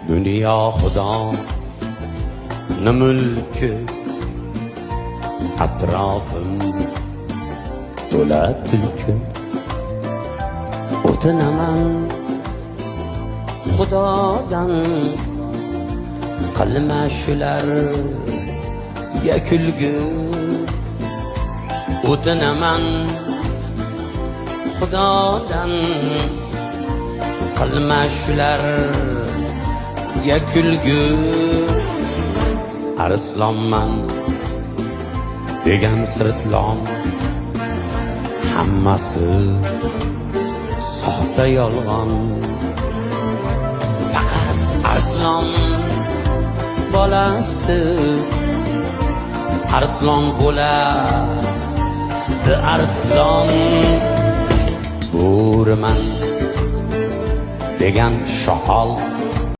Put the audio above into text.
Dünya Xudo ne mulki, atrofim to'la tulki. O'tinaman Xudodan, qilma shularga kulgi. O'tinaman Xudodan, qilma shularga kulgi. Arslonman degan sirtlon, hammasi soxta yolg'on. Faqat arslon bolasi arslon bo'ladi, arslon. Bo'riman degan shoqol